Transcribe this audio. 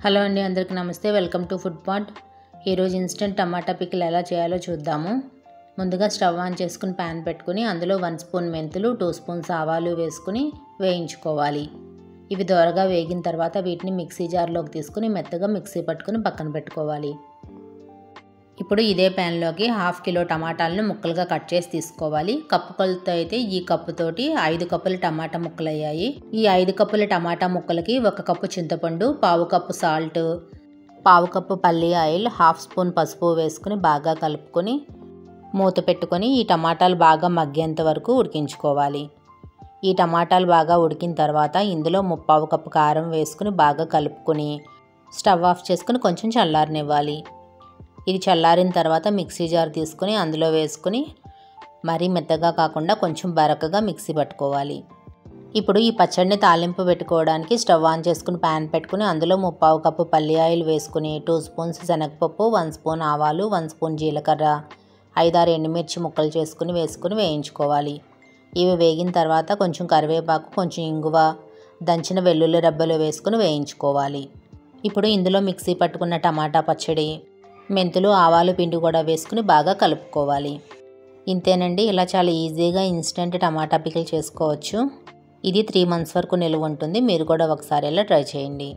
Hello అండి, అందరికీ నమస్తే. Welcome to food pot. ఈరోజు ఇన్స్టెంట్ టమాటా పికిల్ ఎలా చేయాలో చూద్దాము. ముందుగా స్టవ్ ఆన్ చేసుకుని ప్యాన్ పెట్టుకుని అందులో 1 స్పూన్ మెంతులు, 2 స్పూన్స్ ఆవాలు వేసుకుని వేయించుకోవాలి. ఇవి దోరగా వేగిన తర్వాత వీటిని మిక్సీ జార్లోకి తీసుకుని మెత్తగా మిక్సీ పట్టుకుని పక్కన పెట్టుకోవాలి. ఇప్పుడు ఇదే ప్యాన్లోకి 1/2 కిలో టమాటాలను ముక్కలుగా కట్ చేసి తీసుకోవాలి. కప్పు కొలత అయితే ఈ కప్పుతోటి 5 కప్పుల టమాటా ముక్కలు అయ్యాయి. ఈ 5 కప్పుల టమాటా ముక్కలకి 1 కప్పు చింతపండు, 1/2 కప్పు సాల్ట్, 1/2 కప్పు పల్లి ఆయిల్, 1/2 స్పూన్ పసుపు వేసుకుని బాగా కలుపుకొని మూత పెట్టుకొని ఈ టమాటాలు బాగా మగ్గేంత వరకు ఉడికించుకోవాలి. ఈ టమాటాలు బాగా ఉడికిన తర్వాత ఇందులో 1/2 కప్పు కారం వేసుకుని బాగా కలుపుకొని స్టవ్ ఆఫ్ చేసుకుని కొంచెం చల్లారనివ్వాలి. ఇది చల్లారిన తర్వాత మిక్సీ జార్ తీసుకుని అందులో వేసుకుని మరీ మెత్తగా కాకుండా కొంచెం బరకగా మిక్సీ పట్టుకోవాలి. ఇప్పుడు ఈ పచ్చడిని తాలింపు పెట్టుకోవడానికి స్టవ్ ఆన్ చేసుకుని ప్యాన్ పెట్టుకుని అందులో 1/2 కప్పు పల్లి ఆయిల్ వేసుకుని 2 స్పూన్స్ శనగపప్పు, 1 స్పూన్ ఆవాలు, 1 స్పూన్ జీలకర్ర, 5-6 ఎండుమిర్చి ముక్కలు వేసుకుని వేయించుకోవాలి. ఇవి వేగిన తర్వాత కొంచెం కరివేపాకు, కొంచెం ఇంగువ, దంచిన వెల్లుల్లి రెబ్బలు వేసుకుని వేయించుకోవాలి. ఇప్పుడు ఇందులో మిక్సీ పట్టుకున్న టమాటా పచ్చడి, మెంతులు, ఆవాలు పిండి కూడా వేసుకుని బాగా కలుపుకోవాలి. ఇంతేనండి, ఇలా చాలా ఈజీగా ఇన్స్టెంట్ టమాటా పికిల్ చేసుకోవచ్చు. ఇది 3 మంత్స్ వరకు నిల్వ ఉంటుంది. మీరు కూడా ఒకసారి ఇలా ట్రై చేయండి.